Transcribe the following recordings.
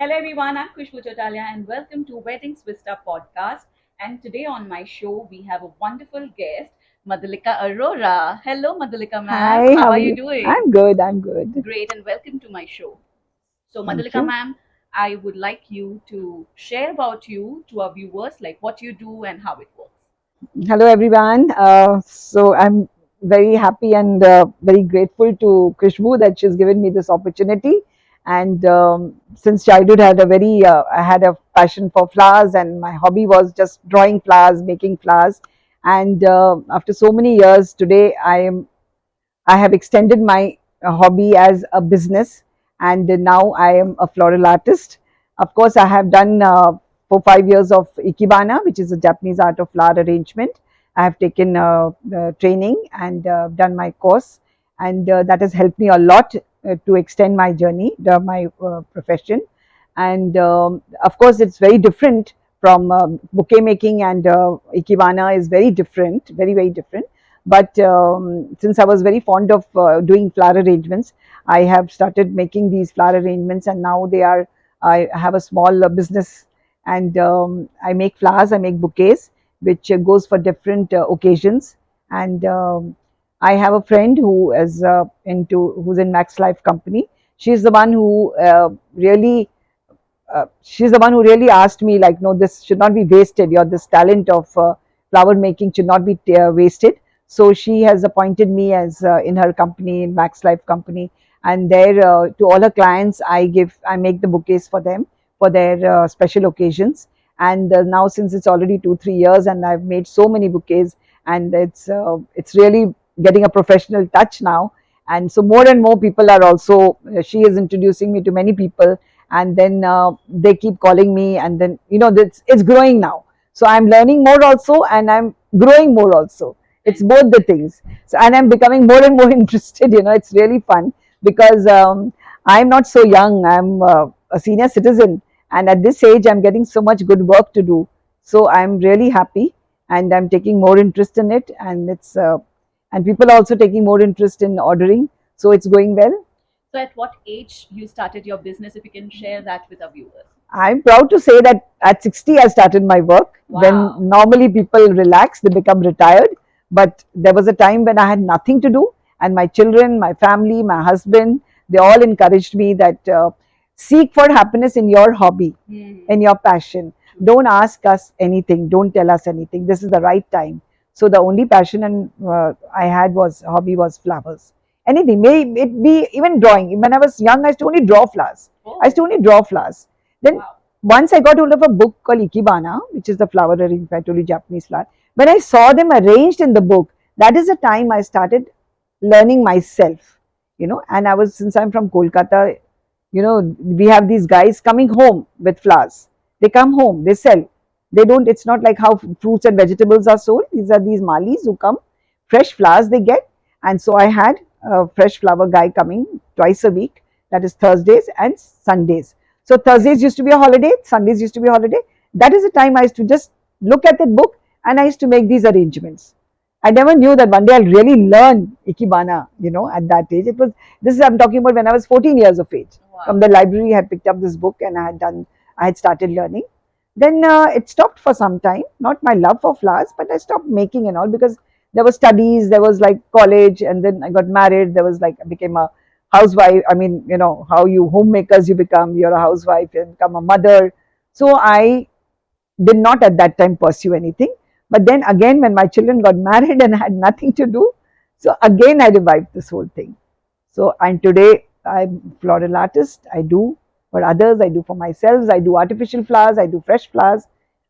Hello everyone, I'm Khushboo Chotaliya and welcome to Weddings Vista podcast. And today on my show we have a wonderful guest, Madhuleeka Arora. Hello Madhuleeka ma'am, Hi, how how are are you you? doing? I'm good, I'm good. Great and welcome to my show. So Thank Madhuleeka you. ma'am, I would like you to share about you to our viewers, like what you do and how it works. Hello, everyone. So I'm very happy and very grateful to Khushboo that she's given me this opportunity. And since childhood, I had a passion for flowers, and my hobby was just drawing flowers, making flowers. And after so many years, today I have extended my hobby as a business, and now I am a floral artist. Of course, I have done for 5 years of Ikebana, which is a Japanese art of flower arrangement. I have taken training and done my course, and that has helped me a lot to extend my journey, my profession. And of course, it's very different from bouquet making, and Ikebana is very different, very, very different. But since I was very fond of doing flower arrangements, I have started making these flower arrangements, and now they are. I have a small business, and I make flowers. I make bouquets, which goes for different occasions. And I have a friend who is who's in Max Life company. She's the one who she's the one who really asked me, like, no, this should not be wasted. Your this talent of flower making should not be wasted. So she has appointed me as in her company, in Max Life company, and there to all her clients I make the bouquets for them for their special occasions. And now, since it's already 2 3 years and I've made so many bouquets, and it's really getting a professional touch now. And so more and more people are also, she is introducing me to many people, and then they keep calling me, and then it's growing now. So I'm learning more also, and I'm growing more also. It's both the things. So, and I'm becoming more and more interested. It's really fun because I'm not so young. I'm a senior citizen, and at this age I'm getting so much good work to do. So I'm really happy, and I'm taking more interest in it, and it's and people are also taking more interest in ordering, so it's going well. So at what age you started your business, if you can share that with our viewers? I'm proud to say that at 60 I started my work. When Wow. normally people relax, they become retired. But there was a time when I had nothing to do, and my children, my family, my husband, they all encouraged me that seek for happiness in your hobby, in your passion. Don't ask us anything. Don't tell us anything. This is the right time. So the only passion and I had was hobby was flowers. Anything, may it be even drawing. When I was young, I used to only draw flowers. I used to only draw flowers. Then once I got hold of a book called Ikebana, which is the flower arrangement, only Japanese flower. When I saw them arranged in the book, that is the time I started learning myself. And I was, since I'm from Kolkata, we have these guys coming home with flowers. They come home, they sell. They don't, it's not like how fruits and vegetables are sold. These are these malis who come, fresh flowers they get. And so I had a fresh flower guy coming twice a week, that is Thursdays and Sundays. So Thursdays used to be a holiday, Sundays used to be a holiday. That is the time I used to just look at that book, and I used to make these arrangements. I never knew that one day I'll really learn Ikebana, at that age. This is, I'm talking about when I was 14 years of age. From Wow. the library, I had picked up this book, and I had started learning. Then it stopped for some time, not my love for flowers, but I stopped making and all, because there was studies, there was like college, and then I got married. There was like, I became a housewife. I mean, how you homemakers you become, you're a housewife, you become a mother. So I did not at that time pursue anything. But then again, when my children got married and had nothing to do, so again I revived this whole thing. So, and today I'm floral artist. I do for others, I do for myself. I do artificial flowers, I do fresh flowers,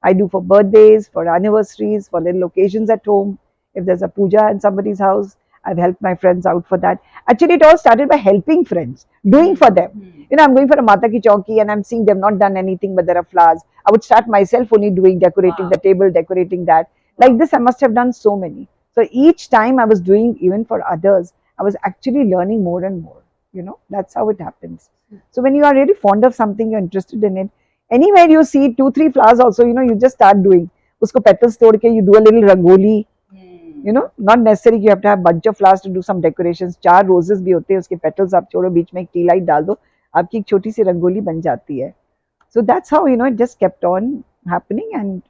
I do for birthdays, for anniversaries, for little occasions at home. If there's a puja in somebody's house, I've helped my friends out for that. Actually, it all started by helping friends, doing for them. I'm going for a Mata ki chauki, and I'm seeing they've not done anything, but there are flowers. I would start myself only doing, decorating the table, decorating that. Like this, I must have done so many. So each time I was doing, even for others, I was actually learning more and more. That's how it happens. So when you are really fond of something, you're interested in it. Anywhere you see two, three flowers, also, you just start doing. Usko petals tod ke, you do a little rangoli. Not necessary you have to have bunch of flowers to do some decorations. 4 roses भी होते हैं, उसके petals आप छोड़ो, बीच में एक tea light डाल दो, आपकी एक छोटी सी रंगोली बन जाती है. So that's how, it just kept on happening. And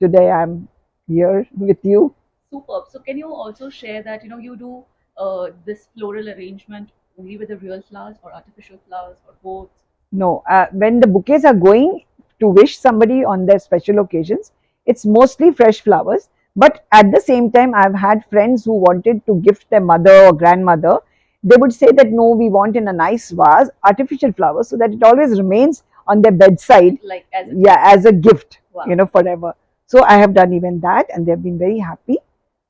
today I'm here with you. Superb. So can you also share that you do this floral arrangement only with the real flowers or artificial flowers or both? No, when the bouquets are going to wish somebody on their special occasions, it's mostly fresh flowers. But at the same time, I've had friends who wanted to gift their mother or grandmother. They would say that no, we want in a nice vase artificial flowers so that it always remains on their bedside, Like as it yeah, is. as a gift, Wow. forever. So I have done even that, and they've been very happy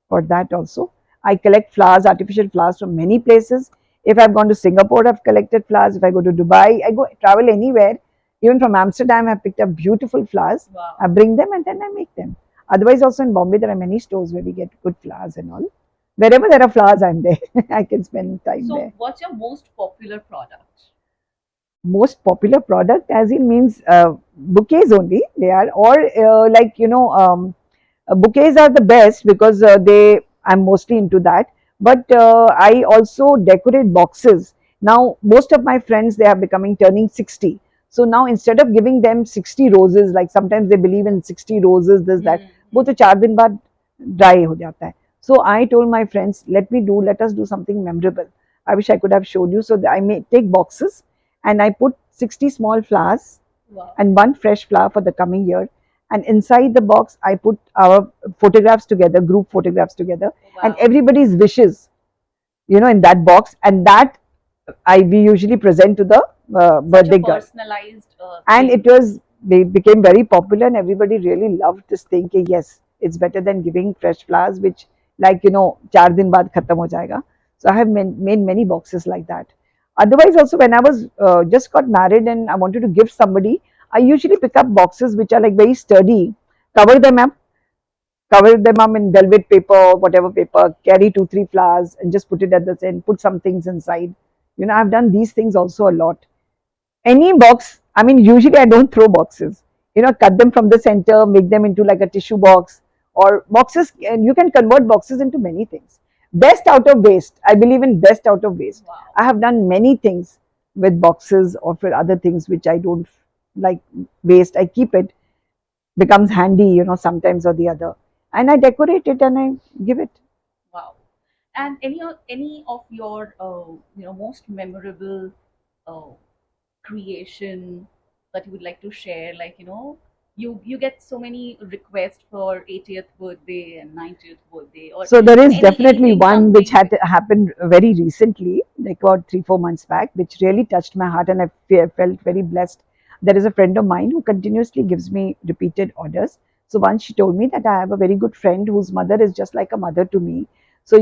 for that also. I collect flowers, artificial flowers from many places. If I've gone to Singapore, I've collected flowers. If I go to Dubai, I go travel anywhere. Even from Amsterdam, I've picked up beautiful flowers. I Wow. bring them and then I make them. Otherwise, also in Bombay, there are many stores where we get good flowers and all. Wherever there are flowers, I'm there. I can spend time So there. what's your most popular product? Most popular product, as in means bouquets only. They are, or bouquets are the best because I'm mostly into that. But I also decorate boxes. Now most of my friends, they are becoming turning 60. So now instead of giving them 60 roses, like sometimes they believe in 60 roses, this that, वो तो 4 दिन बाद dry हो जाता है. So I told my friends, let us do something memorable. I wish I could have showed you. So I may take boxes and I put 60 small flowers Wow. and one fresh flower for the coming year. And inside the box, I put our photographs together, group photographs together, and Wow. everybody's wishes, in that box. And that we usually present to the Such a birthday girl. personalized And thing. they became very popular, and everybody really loved this thing. Ki, yes, it's better than giving fresh flowers, which, like, 4 दिन बाद खत्म हो जाएगा. So I have made many boxes like that. Otherwise, also when I was just got married and I wanted to give somebody, I usually pick up boxes which are like very sturdy, cover them up, in velvet paper, whatever paper, carry 2 3 flowers and just put it at the end, put some things inside. I've done these things also a lot. Any box, I mean, usually I don't throw boxes. Cut them from the center, make them into like a tissue box, or boxes, and you can convert boxes into many things. Best out of waste. I believe in best out of waste. Wow. I have done many things with boxes or for other things which I don't like waste. I keep it, becomes handy, sometimes or the other. And I decorate it and I give it. Wow. And any of your most memorable uh, creation that you would like to share? Like you get so many requests for 80th birthday and 90th birthday, or So there is definitely anything, one which something. had happened very recently, like about 3 4 months back, which really touched my heart, and I felt very blessed. There is a friend of mine who continuously gives me repeated orders. So once she told me that I have a very good friend whose mother is just like a mother to me. So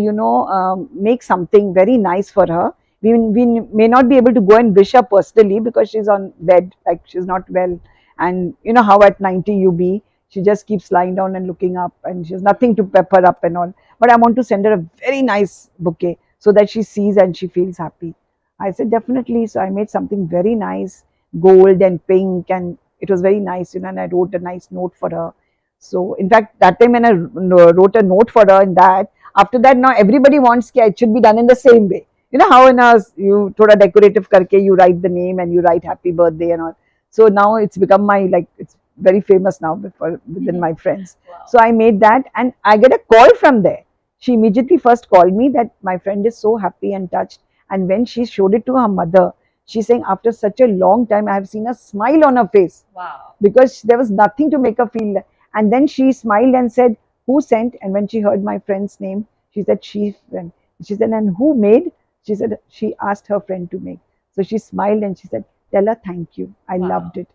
make something very nice for her. We may not be able to go and wish her personally because she's on bed, like she's not well, and you know how at 90 you be. She just keeps lying down and looking up, and she has nothing to pep her up and all. But I want to send her a very nice bouquet so that she sees and she feels happy. I said, definitely. So I made something very nice, gold and pink, and it was very nice, and I wrote a nice note for her. So, in fact, that time when I wrote a note for her, and that after that, now everybody wants that it should be done in the same way. You know how in a you thoda decorative karke you write the name and you write happy birthday and all. So now it's become my, like, it's very famous now within my friends. Wow. So I made that, and I get a call from there. She immediately first called me that my friend is so happy and touched. And when she showed it to her mother, she's saying, after such a long time, I have seen a smile on her face Wow. because there was nothing to make her feel. And then she smiled and said, "Who sent?" And when she heard my friend's name, she said, She said, "And who made?" She said, she asked her friend to make. So she smiled and she said, "Tell her thank you. I Wow. loved it."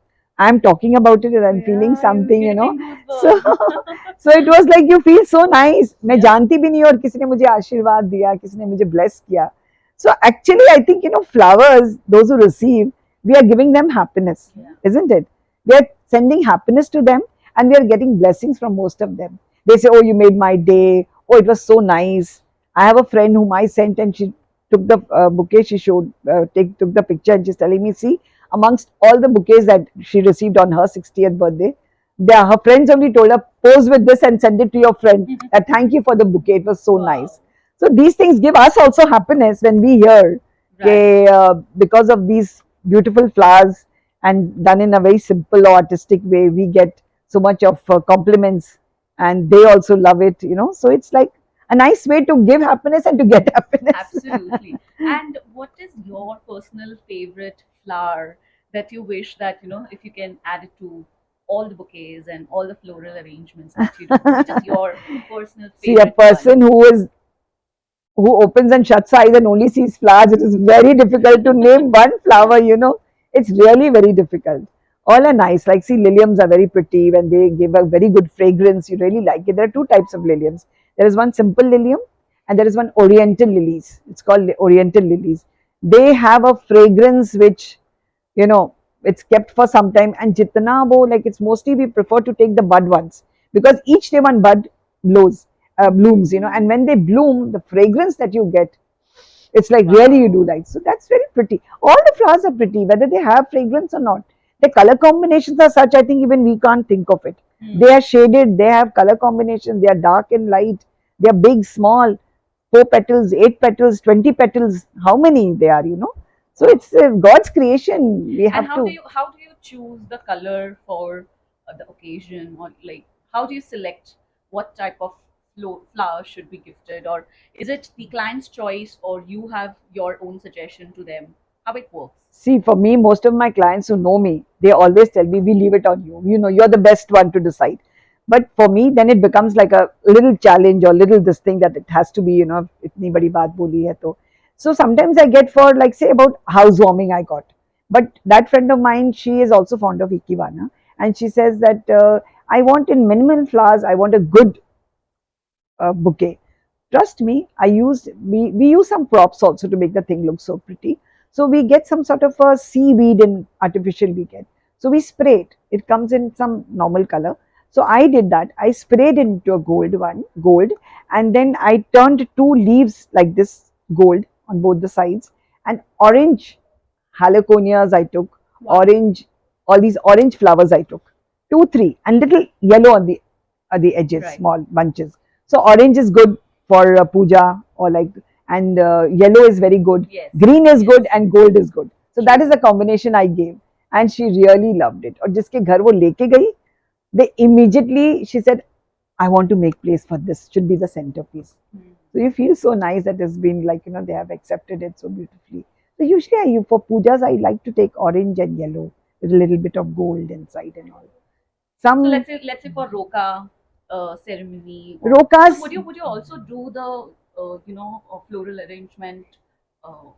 I'm talking about it and I'm feeling Yeah, I'm something, getting So, goosebumps. so it was like you feel so nice. मैं Yeah. जानती भी नहीं और किसी ने मुझे आशीर्वाद दिया, किसी ने मुझे bless किया. So actually, I think, flowers, those who receive, we are giving them happiness, Yeah. isn't it? We are sending happiness to them, and we are getting blessings from most of them. They say, "Oh, you made my day. Oh, it was so nice." I have a friend whom I sent, and she took the bouquet. She took the picture, and she's telling me, "See, amongst all the bouquets that she received on her 60th birthday, her friends only told her, pose with this and send it to your friend. Thank you for the bouquet. It was so Wow. nice." So these things give us also happiness when we hear, Right. because of these beautiful flowers, and done in a very simple or artistic way, we get so much of compliments, and they also love it, so it's like a nice way to give happiness and to get happiness. Absolutely. And what is your personal favorite flower that you wish that, if you can add it to all the bouquets and all the floral arrangements that you do? Which is your personal See, a favorite one? person who opens and shuts eyes and only sees flowers, it is very difficult to name one flower. It's really very difficult. All are nice. Like, see, liliums are very pretty when they give a very good fragrance. You really like it. There are two types of liliums. There is one simple lilium and there is one oriental lilies. It's called oriental lilies. They have a fragrance which, you know, it's kept for some time. And jitna wo, like, it's mostly we prefer to take the bud ones because each day one bud blows, blooms. And when they bloom, the fragrance that you get, it's like really you do Wow. like. So that's very pretty. All the flowers are pretty, whether they have fragrance or not. The color combinations are such, I think even we can't think of it. They Hmm. are shaded, they have color combinations, they are dark and light, they are big, small, 4 petals, 8 petals, 20 petals, how many they are. So Wow. it's God's creation. We And have to how do you choose the color for the occasion, or like how do you select what type of flower should be gifted, or is it the client's choice, or you have your own suggestion to them? How it works? see, for me, most of my clients who know me, they always tell me, we leave it on you. You're the best one to decide. But for me, then it becomes like a little challenge or little this thing that it has to be, itni badi baat boli hai to. So sometimes I get for, like, say, about housewarming I got. But that friend of mine, she is also fond of Ikebana. And she says that I want in minimal flowers, I want a good bouquet. Trust me, we use some props also to make the thing look so pretty. So we get some sort of a seaweed and artificial we get. So we spray it. It comes in some normal color. So I did that. I sprayed into a gold, and then I turned two leaves like this gold on both the sides, and orange haliconias I took, Wow. orange, all these orange flowers I took, two, three, and little yellow on the edges, Right. small bunches. So orange is good for puja or like, and yellow is very good, Yes. green is Yes. good, and gold is good. So that is True. the combination I gave, and she really loved it. और जिसके घर वो लेके गई, they immediately she said, I want to make place for this. Should be the centerpiece. Hmm. So you feel so nice that it's been like, they have accepted it so beautifully. So usually for pujas, I like to take orange and yellow with a little bit of gold inside and all. So Some let's say for roka ceremony, or so rokas, would you also do the floral arrangement, uh,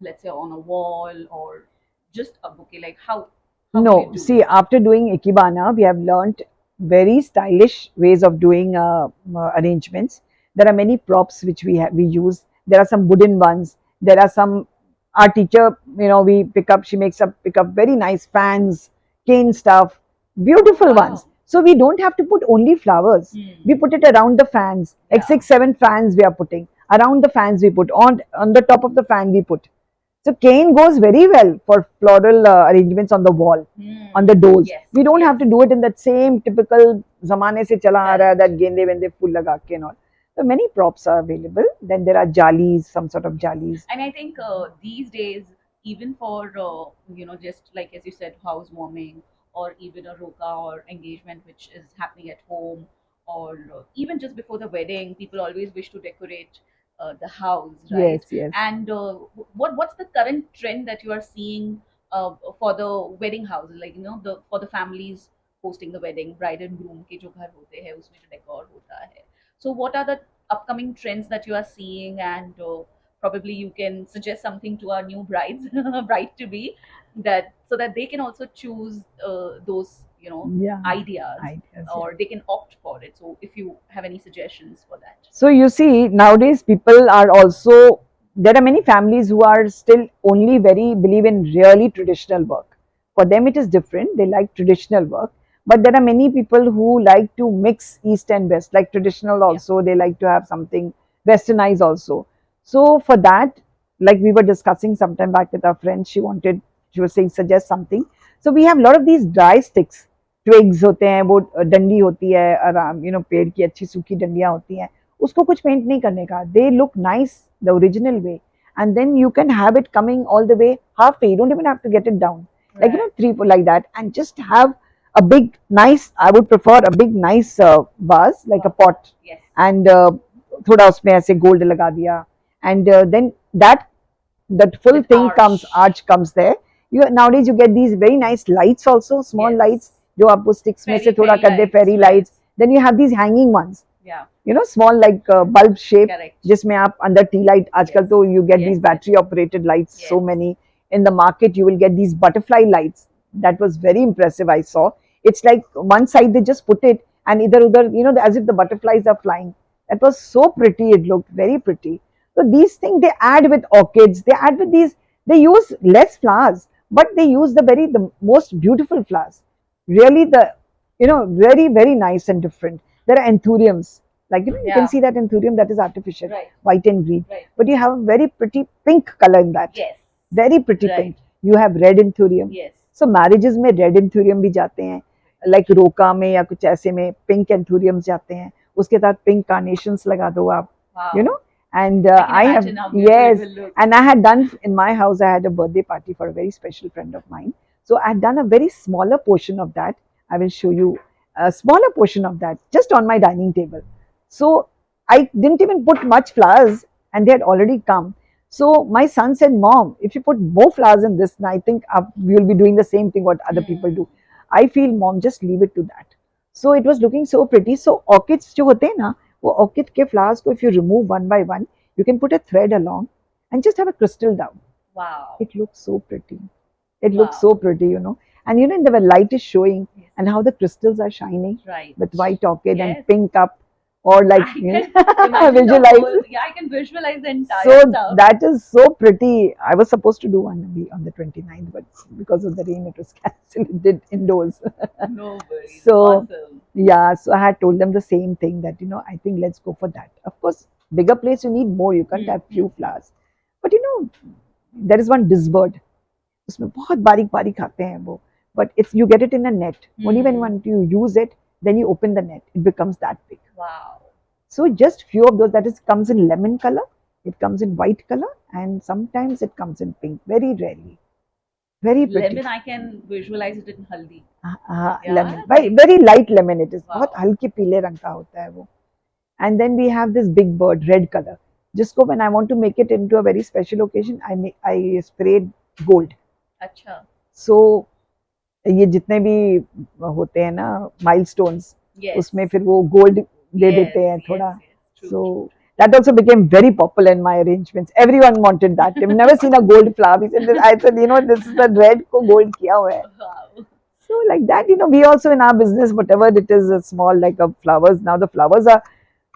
let's say on a wall, or just a bouquet? Like how would you no. do See, it? after doing Ikebana, we have learnt very stylish ways of doing arrangements. There are many props which we use. There are some wooden ones. There are some, our teacher, we pick up. She makes up pick up very nice fans, cane stuff, Oh beautiful ones. wow. So we don't have to put only flowers. We Hmm. put it around the fans. Like Yeah. 6, 7 fans we are putting around the fans. We put on the top of the fan. We put, so cane goes very well for floral arrangements on the wall, on the Hmm. doors. Yes. We don't have Yes. to do it in that same typical zamane se chala aa raha hai, Correct. that gende wende full laga ke and all. So many props are available. Then there are jalis, some sort of Yes, jalis. and I think these days, even for just like as you said, housewarming, or even a roka or engagement which is happening at home, or even just before the wedding, people always wish to decorate the house, right? Yes, yes. And what's the current trend that you are seeing for the wedding houses, like the for the families hosting the wedding, bride and groom के जो घर होते हैं उसमें जो decor होता है. So what are the upcoming trends that you are seeing, and probably you can suggest something to our new brides, bride to be, that so that they can also choose those Yeah, ideas, ideas, yeah. or they can opt for it. So if you have any suggestions for that. So you see, nowadays people are also, there are many families who are still only very believe in really traditional work. For them, it is different. They like traditional work. But there are many people who like to mix East and West, like traditional Yeah. also. They like to have something westernized also. So for that, like we were discussing sometime back with our friend, she was saying, suggest something. So we have a lot of these dry sticks, twigs होते हैं, वो डंडी होती है, आराम पेड़ की अच्छी सूखी डंडियां होती हैं, उसको कुछ पेंट नहीं करने का, they look nice the original way, and then you can have it coming all the way halfway, you don't even have to get it down, like Right. three, four like that, and just have a big nice, I would prefer a big nice vase, like a Wow. pot, Yes. and थोड़ा उसमें ऐसे gold लगा दिया, and then that full With thing comes, arch. arch comes there. You nowadays you get these very nice lights also, small Yes. lights जो आपको sticks में से थोड़ा Fairy कर दे, lights. fairy Right. lights. Then you have these hanging ones, Yeah. small like bulb shape, Correct. जिसमें आप अंदर T light, आजकल Yes. तो you get Yes. these Yes. battery operated lights, so Yes. many in the market. You will get these butterfly lights. That was very impressive, I saw. It's like one side they just put it, and either udhar, as if the butterflies are flying. That was so pretty, it looked very pretty. So these things they add with orchids, they add with these, they use less flowers, but they use the most beautiful flowers, really, the very very nice and different. There are anthuriums, like you can Yeah. see that anthurium, that is artificial, Right. white and green, Right. but you have a very pretty pink color in that, Yes. very pretty Right. pink. You have red anthurium. Yes. So marriages में red anthurium भी जाते हैं, like रोका में या कुछ ऐसे में pink anthuriums जाते हैं, उसके साथ pink carnations लगा दो आप, you Wow. know. And I can I have, imagine how beautiful it yes, will look. and I had done in my house, I had a birthday party for a very special friend of mine. So I had done a very smaller portion of that. I will show you a smaller portion of that just on my dining table. So I didn't even put much flowers, and they had already come. So my son said, "Mom, if you put more flowers in this, then I think you'll be doing the same thing what other people Hmm. do." I feel, Mom, just leave it to that. So it was looking so pretty. So orchids जो होते हैं ना, वो orchid के flowers को if you remove one by one, you can put a thread along and just have a crystal down. Wow. It looks so pretty. It looks Wow. so pretty. And in the light is showing, Yes. and how the crystals are shining Right. with white orchid and Yes. pink up, or like I can imagine the visualize. whole. Yeah, I can visualize the entire So stuff. that is so pretty. I was supposed to do one on the 29th, but because of the rain, it was cancelled. It did indoors. No worries. So Awesome. yeah, so I had told them the same thing, that I think let's go for that. Of course, bigger place you need more. You can't Hmm. have few flowers. But there is one disbird. उसमें बहुत बारीक बारीक आते हैं वो. But if you get it in a net, only when Hmm. you use it, then you open the net, it becomes that big. Wow. So just few of those. That is comes in lemon color, it comes in white color, and sometimes it comes in pink. Very rarely. Very pretty. Lemon, I can visualize it in haldi. Lemon, Yeah, very like very light lemon it is. बहुत wow. हल्के पीले रंग का होता है वो. And then we have this big bird, red color. जिसको when I want to make it into a very special occasion, I sprayed gold. अच्छा. So ये जितने भी होते हैं ना माइलस्टोन्स, Yes. उसमें फिर वो गोल्ड दे Yes. देते हैं Yes. थोड़ा. Yes. True. So that also became very popular in my arrangements. Everyone wanted that. They've never seen a gold flower. He said, I said, this is a red को gold किया हुआ है. Wow. So like that, we also in our business, whatever it is, a small like a flowers. Now the flowers are,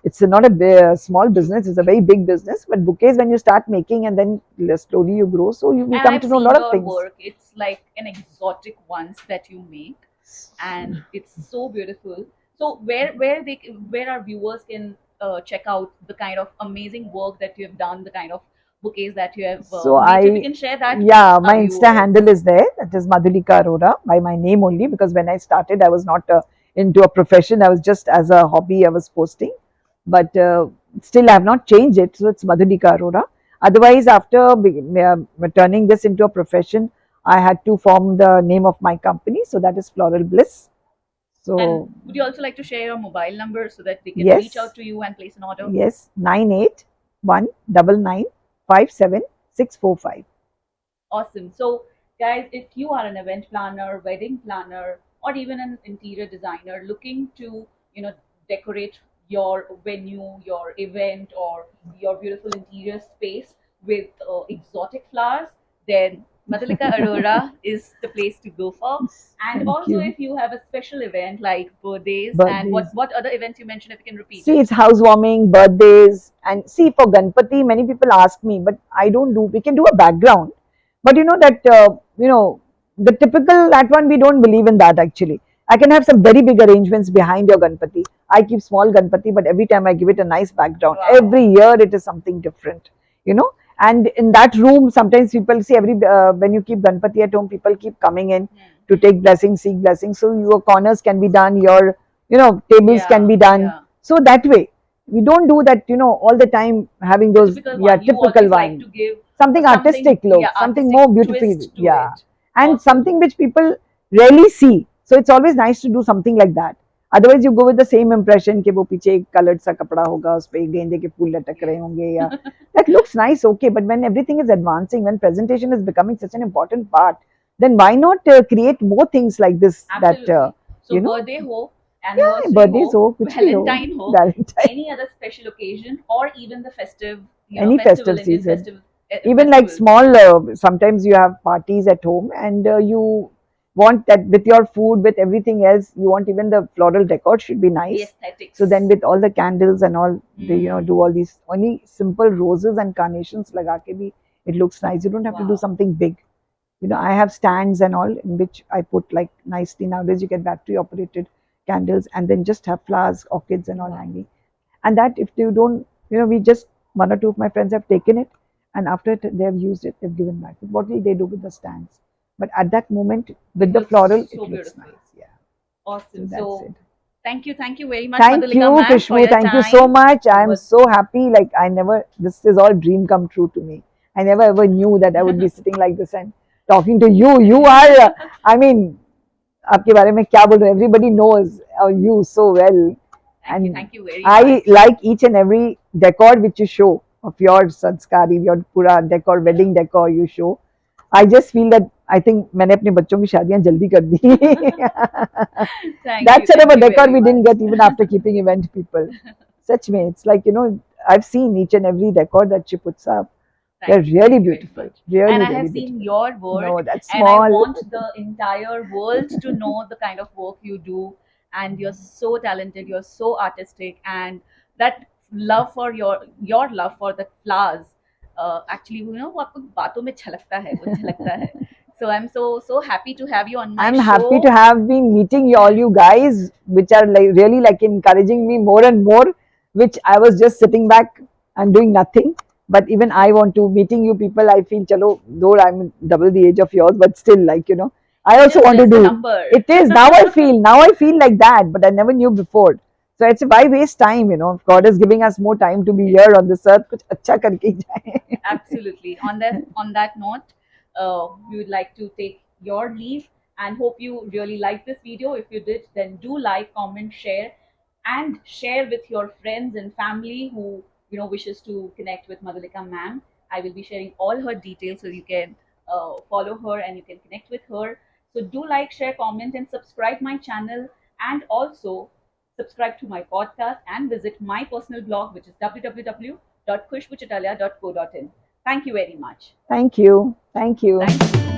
it's not a small business, it's a very big business. But bouquets, when you start making and then slowly you grow, so we And come I've to know a seen lot of your things. work. It's like an exotic ones that you make, and it's so beautiful. So where our viewers can check out the kind of amazing work that you have done, the kind of bouquets that you have So made. So if you can share that with yeah, our my Insta viewers. handle is there. That is Madhuleeka Arora, by my name only, because when I started, I was not into a profession. I was just as a hobby, I was posting. But still, I have not changed it. So it's Madhuleeka Arora. Otherwise, after turning this into a profession, I had to form the name of my company. So that is Floral Bliss. And So would you also like to share your mobile number so that they can reach yes, out to you and place an order? yes, 9819957645. Awesome. So, guys, if you are an event planner, wedding planner, or even an interior designer looking to, decorate your venue, your event, or your beautiful interior space with exotic flowers, then Madhulika Arora is the place to go for. And Thank also, you. if you have a special event like birthdays, and Birthdays. what other events you mentioned, if you can repeat See, it. it's housewarming, birthdays, and see, for Ganpati, many people ask me, but I don't do. We can do a background, but the typical that one, we don't believe in that actually. I can have some very big arrangements behind your Ganpati. I keep small Ganpati, but every time I give it a nice background. Wow. Every year it is something different, you know. And in that room, sometimes people see when you keep Ganpati at home, people keep coming in to take blessings, seek blessings. So your corners can be done, your tables can Yeah, be done. yeah. So that way, we don't do that, all the time having The those, typical yeah, one. You typical always like one. to give Something something, artistic look, yeah, something artistic more beautiful, twist to yeah. it. and Awesome. something which people rarely see. So it's always nice to do something like that. Otherwise, you go with the same impression कि वो पीछे एक colored सा कपड़ा होगा, उस पे गेंदे के फूल लटक रहे होंगे या Yes. that looks nice, okay. But when everything is advancing, when presentation is becoming such an important part, then why not create more things like this? That Absolutely. So you know, birthday हो, yeah, anniversary birthdays हो, हो, कुछ भी हो, Valentine हो, Valentine, any other special occasion, or even the festive, any festival, festive Indian season. festival, Even like festivals. small, sometimes you have parties at home and you want that with your food, with everything else, you want even the floral decor should be The nice. So then aesthetics. with all the candles and all, they Mm, do all these only simple roses and carnations laga ke bhi, it looks nice. You don't have to do wow. something big. I have stands and all in which I put like nicely. Nowadays you get battery operated candles and then just have flowers, orchids and all Wow. hanging. And that if you don't, we just, one or two of my friends have taken it, and after they have used it, they've given back. What will they do with the stands? But at that moment, It with the looks floral, it so looks beautiful. nice. Yeah. So Awesome. that's So it. thank you very much, Thank Madhulika you, ma'am, for Khushboo. your Thank you so time. much. It I'm was so happy. Like I never, this is all dream come true to me. I never ever knew that I would be sitting like this and talking to you. You are, I mean, आपके बारे में क्या बोल रहे हैं? Everybody knows you so well, and thank you very I much. like each and every decor which you show of your sanskari, your pura decor, wedding decor you show. I just feel that I think मैंने अपने बच्चों की शादियां जल्दी कर दी. That sort of Thank a you decor very we much. didn't get even after keeping event people. Such me, it's like I've seen each and every decor that she puts up. They're really Thank you very beautiful, much. And really, I have really seen beautiful. your work, No, that's and I small. want the entire world to know the kind of work you do. And you're so talented, you're so artistic, and that love for your love for the flowers, actually, वो आपको बातों में झलकता है, वो झलकता है. So I'm so happy to have you on my I'm happy to show. have been meeting all you guys, which are like really like encouraging me more and more, which I was just sitting back and doing nothing. But even I want to meeting you people. I feel, chalo, though I'm double the age of yours, but still, like I It also is want to just a do. number. It is now I feel like that, but I never knew before. So it's why waste time, If God is giving us more time to be Yes. here on this earth, कुछ अच्छा करके ही जाए. Absolutely. On that note, we would like to take your leave and hope you really liked this video. If you did, then do like, comment, share, and share with your friends and family who wishes to connect with Madhulika ma'am. I will be sharing all her details so you can follow her and you can connect with her. So do like, share, comment, and subscribe my channel, and also subscribe to my podcast and visit my personal blog, which is www.khushboochotaliya.co.in. Thank you very much. Thank you. Thank you. Thank you.